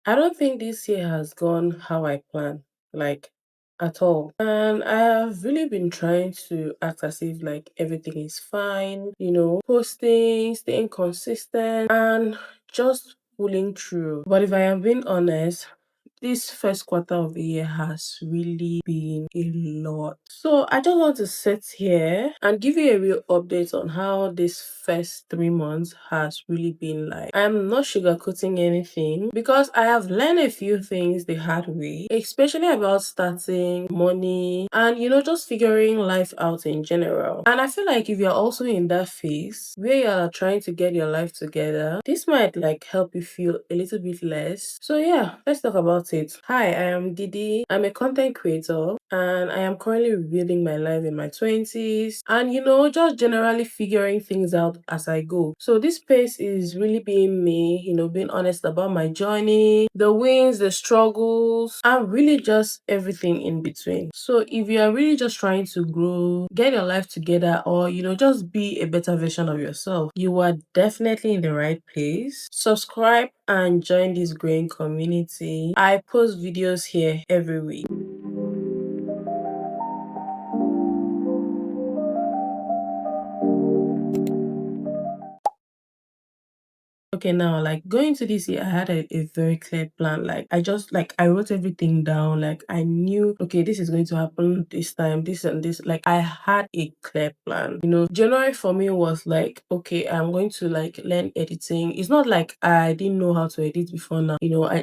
I don't think this year has gone how I planned, like at all. And I have really been trying to act as if like everything is fine, posting, staying consistent, and just pulling through. But if I am being honest, this first quarter of the year has really been a lot. So I just want to sit here and give you a real update on how this first 3 months has really been like. I'm not sugarcoating anything because I have learned a few things the hard way, especially about starting money and just figuring life out in general. And I feel like if you're also in that phase where you're trying to get your life together, this might like help you feel a little bit less. So yeah, let's talk about it. Hi, I am Didi. I'm a content creator and I am currently rebuilding my life in my 20s and just generally figuring things out as I go. So this space is really being me, being honest about my journey, the wins, the struggles, and really just everything in between. So if you are really just trying to grow, get your life together, or just be a better version of yourself, you are definitely in the right place. Subscribe and join this growing community. I post videos here every week. Okay, now like going to this year, I had a very clear plan. Like I wrote everything down. Like I knew, okay, this is going to happen this time, this and this. Like I had a clear plan. January for me was like, okay, I'm going to like learn editing. It's not like I didn't know how to edit before now.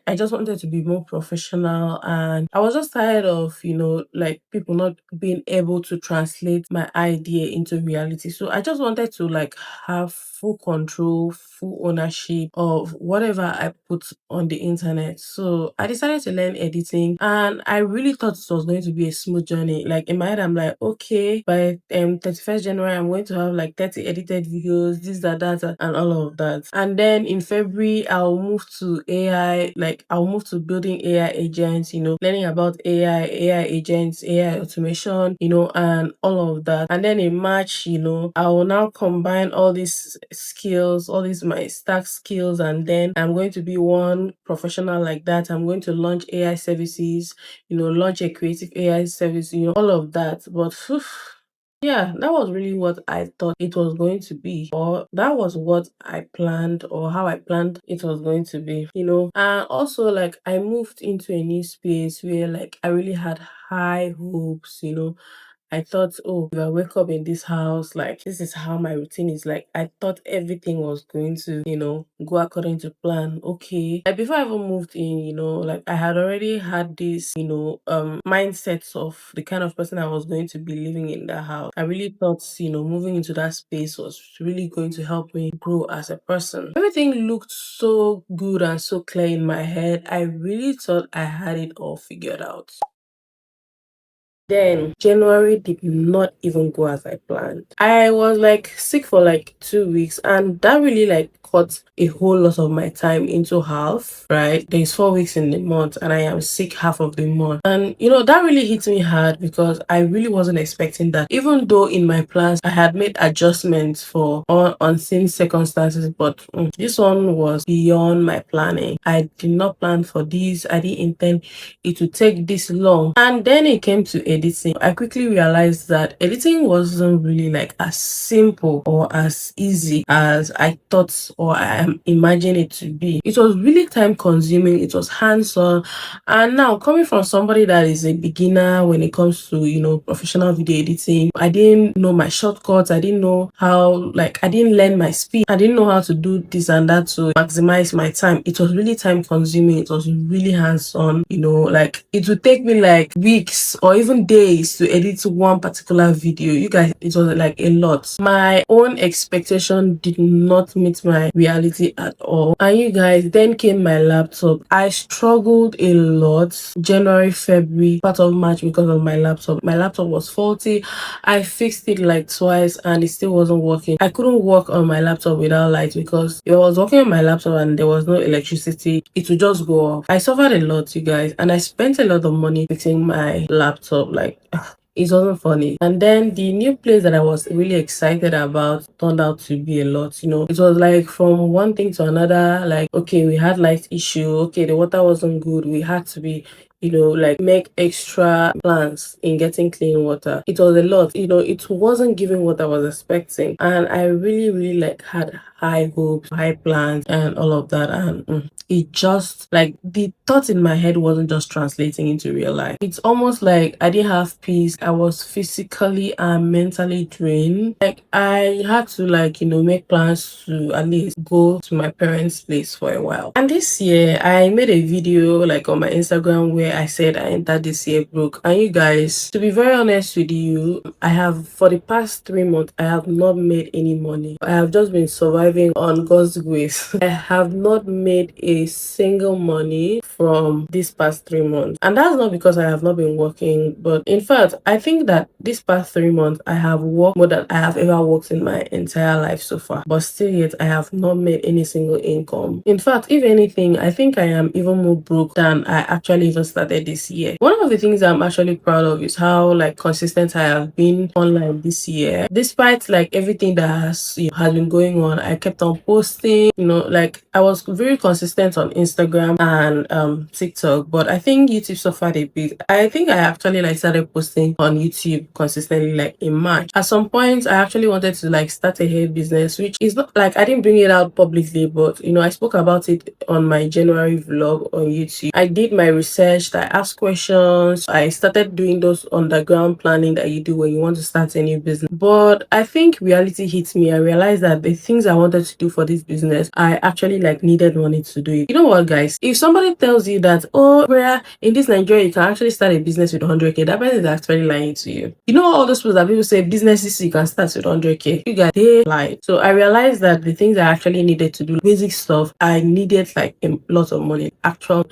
I just wanted to be more professional, and I was just tired of, like people not being able to translate my idea into reality. So I just wanted to like have full control, full ownership of whatever I put on the internet. So I decided to learn editing, and I really thought it was going to be a smooth journey. Like in my head, I'm like, okay, by 31st January, I'm going to have like 30 edited videos, this, that, and all of that. And then in February, I'll move to AI, like I'll move to building AI agents, learning about AI agents, AI automation, and all of that. And then in March, I will now combine all these skills, all these my stack skills, and then I'm going to be one professional like that. I'm going to launch AI services, launch a creative AI service, all of that. But yeah, that was really what I thought it was going to be, or that was what I planned, or how I planned it was going to be. And also, like, I moved into a new space where, like, I really had high hopes. I thought, oh, if I wake up in this house, like, this is how my routine is. Like, I thought everything was going to, go according to plan. Okay. Like, before I even moved in, like, I had already had this, mindsets of the kind of person I was going to be living in that house. I really thought, moving into that space was really going to help me grow as a person. Everything looked so good and so clear in my head. I really thought I had it all figured out. Then January did not even go as I planned. I was like sick for like 2 weeks, and that really like cut a whole lot of my time into half, right? There's 4 weeks in the month and I am sick half of the month. And that really hit me hard because I really wasn't expecting that. Even though in my plans I had made adjustments for unseen circumstances, but this one was beyond my planning. I did not plan for this. I didn't intend it would take this long. And then it came to editing. I quickly realized that editing wasn't really like as simple or as easy as I thought or I am imagining it to be. It was really time consuming, it was hands-on. And now coming from somebody that is a beginner when it comes to, professional video editing, I didn't know my shortcuts, I didn't know how, like, I didn't learn my speed, I didn't know how to do this and that to maximize my time. It was really time consuming, it was really hands-on, like it would take me like weeks or even days to edit one particular video. You guys, it was like a lot. My own expectation did not meet my reality at all. And you guys, then came my laptop. I struggled a lot January, February, part of March because of my laptop. My laptop was faulty. I fixed it like twice and it still wasn't working. I couldn't work on my laptop without light because if I was working on my laptop and there was no electricity, it would just go off. I suffered a lot, you guys, and I spent a lot of money fixing my laptop. Like, it wasn't funny. And then the new place that I was really excited about turned out to be a lot. It was like from one thing to another. Like, okay, we had light issue. Okay, the water wasn't good. We had to be like make extra plans in getting clean water. It was a lot. It wasn't giving what I was expecting. And I really, really like had high hopes, high plans, and all of that. And it just like the thought in my head wasn't just translating into real life. It's almost like I didn't have peace. I was physically and mentally drained. Like I had to make plans to at least go to my parents' place for a while. And this year I made a video like on my Instagram where I said I entered this year broke. And you guys, to be very honest with you, I have for the past 3 months I have not made any money. I have just been surviving on God's grace. I have not made a single money from this past 3 months. And that's not because I have not been working, but in fact, I think that this past 3 months I have worked more than I have ever worked in my entire life so far. But still yet I have not made any single income. In fact, if anything, I think I am even more broke than I actually even started this year. One of the things I'm actually proud of is how consistent I have been online this year. Despite everything that has been going on, I kept on posting. I was very consistent on Instagram and TikTok, but I think YouTube suffered a bit. I think I actually started posting on YouTube consistently in March. At some point I actually wanted to start a hair business, which is not I didn't bring it out publicly, but I spoke about it on my January vlog on YouTube. I did my research, I asked questions, I started doing those underground planning that you do when you want to start a new business. But I think reality hit me. I realized that the things I wanted to do for this business, I actually needed money to do it. You know what, guys? If somebody tells you that, oh, where in this Nigeria you can actually start a business with 100k, that person is actually lying to you. You know all those people that people say businesses you can start with 100k, you guys, they lie. So I realized that the things I actually needed to do, basic stuff, I needed a lot of money, actual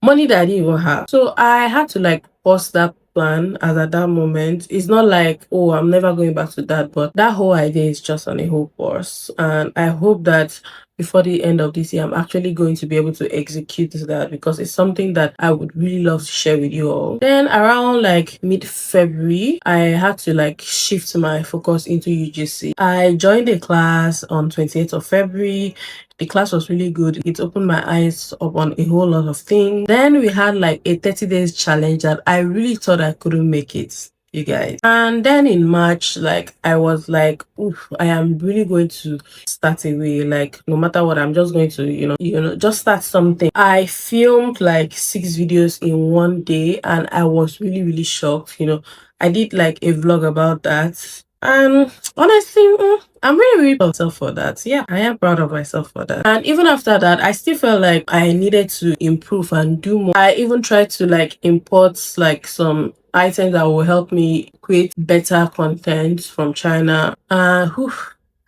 money that I didn't even have. So I had to pause that plan as at that moment. It's not oh, I'm never going back to that, but that whole idea is just on a whole pause. And I hope that before the end of this year, I'm actually going to be able to execute that, because it's something that I would really love to share with you all. Then around mid-February, I had to shift my focus into UGC. I joined a class on 28th of February. The class was really good. It opened my eyes up on a whole lot of things. Then we had a 30 days challenge that I really thought I couldn't make it, you guys. And then in March, I was oof, I am really going to start away. No matter what, I'm just going to just start something. I filmed 6 videos in one day, and I was really, really shocked. I did a vlog about that. And honestly, I'm really, really proud of myself for that. Yeah, I am proud of myself for that. And even after that, I still felt like I needed to improve and do more. I even tried to import some items that will help me create better content from China.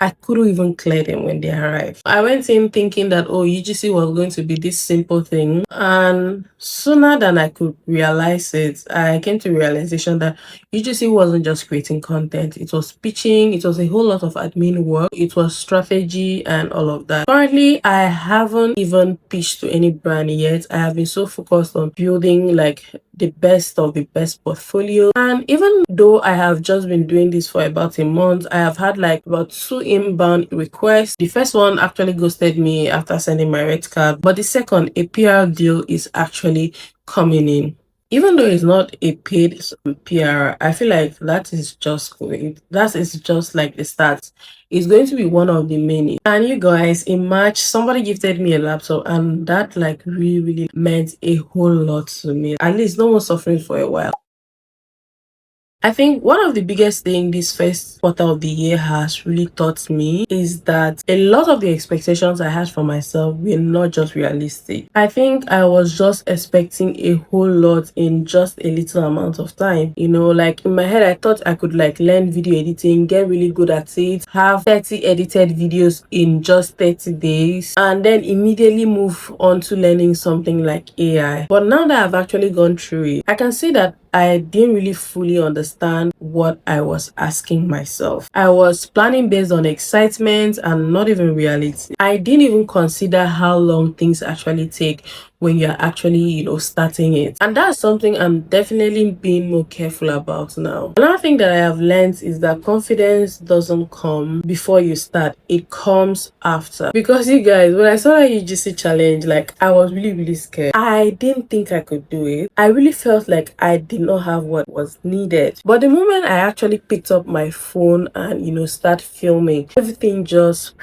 I couldn't even clear them when they arrived. I went in thinking that, oh, UGC was going to be this simple thing. And sooner than I could realize it, I came to realization that UGC wasn't just creating content. It was pitching. It was a whole lot of admin work. It was strategy and all of that. Currently, I haven't even pitched to any brand yet. I have been so focused on building the best of the best portfolio. And even though I have just been doing this for about a month, I have had about 2 inbound requests. The first one actually ghosted me after sending my red card, but the second, a PR deal, is actually coming in. Even though it's not a paid PR, I feel like that is just great. That is just the start. It's going to be one of the many. And you guys, in March, somebody gifted me a laptop, and that really, really meant a whole lot to me. At least no one suffering for a while. I think one of the biggest things this first quarter of the year has really taught me is that a lot of the expectations I had for myself were not just realistic. I think I was just expecting a whole lot in just a little amount of time. In my head, I thought I could learn video editing, get really good at it, have 30 edited videos in just 30 days, and then immediately move on to learning something like AI. But now that I've actually gone through it, I can see that I didn't really fully understand what I was asking myself. I was planning based on excitement and not even reality. I didn't even consider how long things actually take when you're actually, starting it. And that's something I'm definitely being more careful about now. Another thing that I have learned is that confidence doesn't come before you start, it comes after. Because you guys, when I saw that UGC challenge, like, I was really, really scared. I didn't think I could do it. I really felt like I did not have what was needed. But the moment I actually picked up my phone and, start filming, everything just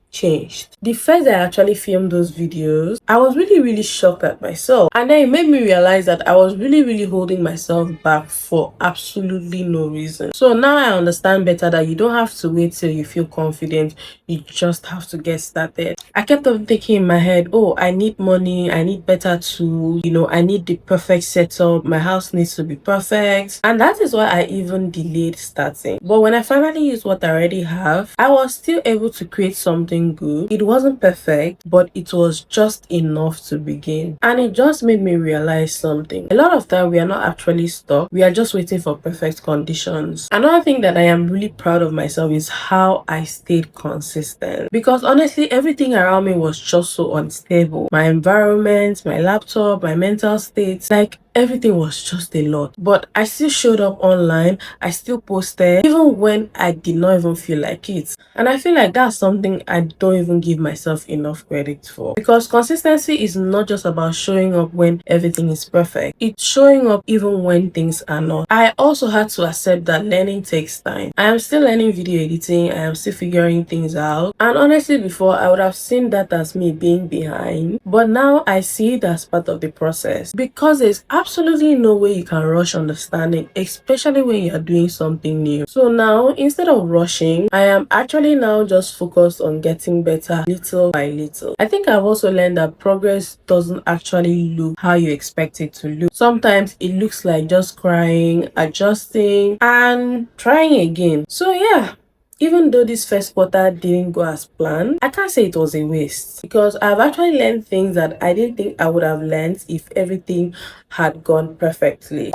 changed. The first I actually filmed those videos, I was really, really shocked at myself. And then it made me realize that I was really, really holding myself back for absolutely no reason. So now I understand better that you don't have to wait till you feel confident. You just have to get started. I kept on thinking in my head, oh, I need money, I need better tools, I need the perfect setup, my house needs to be perfect. And that is why I even delayed starting. But when I finally used what I already have, I was still able to create something good. It wasn't perfect, but it was just enough to begin. And it just made me realize something. A lot of time we are not actually stuck. We are just waiting for perfect conditions. Another thing that I am really proud of myself is how I stayed consistent. Because honestly, everything around me was just so unstable. My environment, my laptop, my mental state, like, everything was just a lot. But I still showed up online. I still posted even when I did not even feel like it. And I feel like that's something I don't even give myself enough credit for. Because consistency is not just about showing up when everything is perfect. It's showing up even when things are not. I also had to accept that learning takes time. I am still learning video editing. I am still figuring things out. And honestly, before I would have seen that as me being behind. But now I see it as part of the process. Because there's absolutely no way you can rush understanding, especially when you're doing something new. So now, instead of rushing, I am actually now just focused on getting better little by little. I think I've also learned that progress doesn't actually look how you expect it to look. Sometimes it looks like just crying, adjusting, and trying again. So yeah, even though this first quarter didn't go as planned, I can't say it was a waste, because I've actually learned things that I didn't think I would have learned if everything had gone perfectly.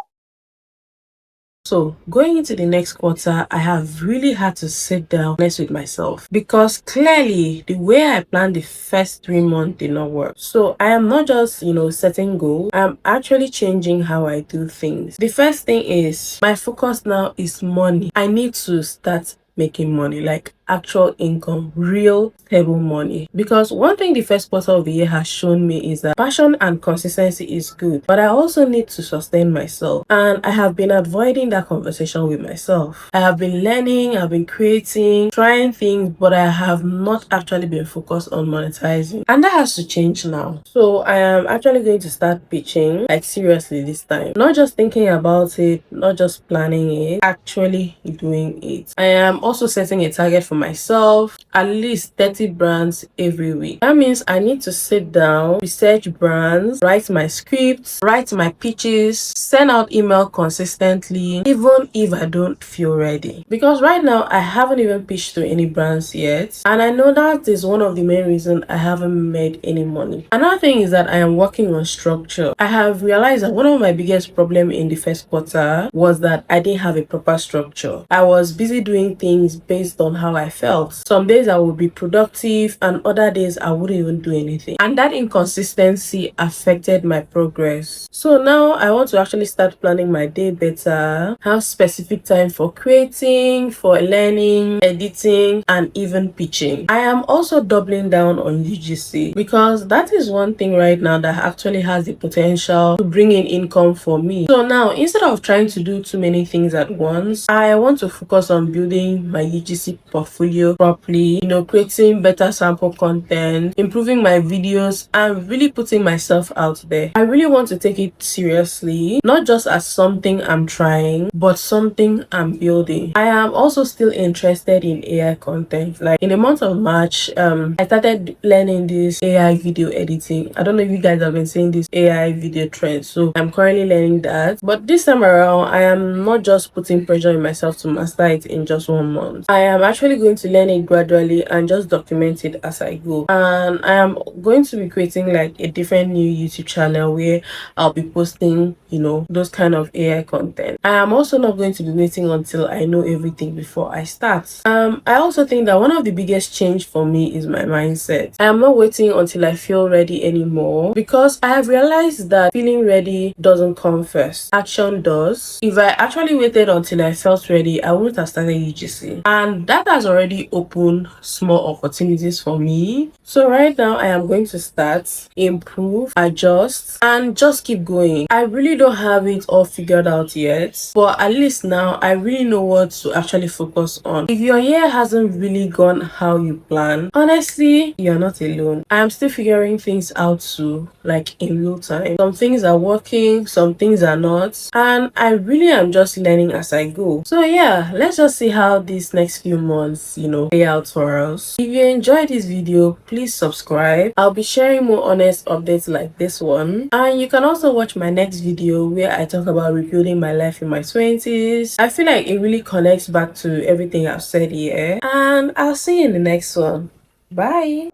So going into the next quarter, I have really had to sit down honest with myself, because clearly the way I planned the first 3 months did not work. So I am not just, setting goals, I'm actually changing how I do things. The first thing is my focus now is money. I need to start making money, like actual income, real stable money. Because one thing the first quarter of the year has shown me is that passion and consistency is good, but I also need to sustain myself. And I have been avoiding that conversation with myself. I have been learning, I've been creating, trying things, but I have not actually been focused on monetizing. And that has to change now. So I am actually going to start pitching, like seriously this time. Not just thinking about it, not just planning it, actually doing it. I am also setting a target for myself, at least 30 brands every week. That means I need to sit down, research brands, write my scripts, write my pitches, send out email consistently, even if I don't feel ready. Because right now I haven't even pitched to any brands yet, and I know that is one of the main reasons I haven't made any money. Another thing is that I am working on structure. I have realized that one of my biggest problems in the first quarter was that I didn't have a proper structure. I was busy doing things based on how I felt. Some days I would be productive and other days I wouldn't even do anything. And that inconsistency affected my progress. So now I want to actually start planning my day better, have specific time for creating, for learning, editing, and even pitching. I am also doubling down on UGC, because that is one thing right now that actually has the potential to bring in income for me. So now, instead of trying to do too many things at once, I want to focus on building my UGC portfolio properly, creating better sample content, improving my videos, and really putting myself out there. I really want to take it seriously, not just as something I'm trying, but something I'm building. I am also still interested in AI content. Like in the month of March, I started learning this AI video editing. I don't know if you guys have been seeing this AI video trend, so I'm currently learning that. But this time around, I am not just putting pressure on myself to master it in just 1 month. I am actually going to learn it gradually and just document it as I go. And I am going to be creating like a different new YouTube channel where I'll be posting, those kind of AI content. I am also not going to be waiting until I know everything before I start. I also think that one of the biggest change for me is my mindset. I am not waiting until I feel ready anymore, because I have realized that feeling ready doesn't come first. Action does. If I actually waited until I felt ready, I wouldn't have started UGC. And that has already opened small opportunities for me. So right now I am going to start, improve, adjust, and just keep going. I really don't have it all figured out yet, but at least now I really know what to actually focus on. If your year hasn't really gone how you plan, honestly, you're not alone. I am still figuring things out too, like in real time. Some things are working, some things are not, and I really am just learning as I go. So yeah, let's just see how these next few months, play out for us. If you enjoyed this video, please subscribe. I'll be sharing more honest updates like this one, and you can also watch my next video where I talk about rebuilding my life in my 20s. I feel like it really connects back to everything I've said here, and I'll see you in the next one. Bye.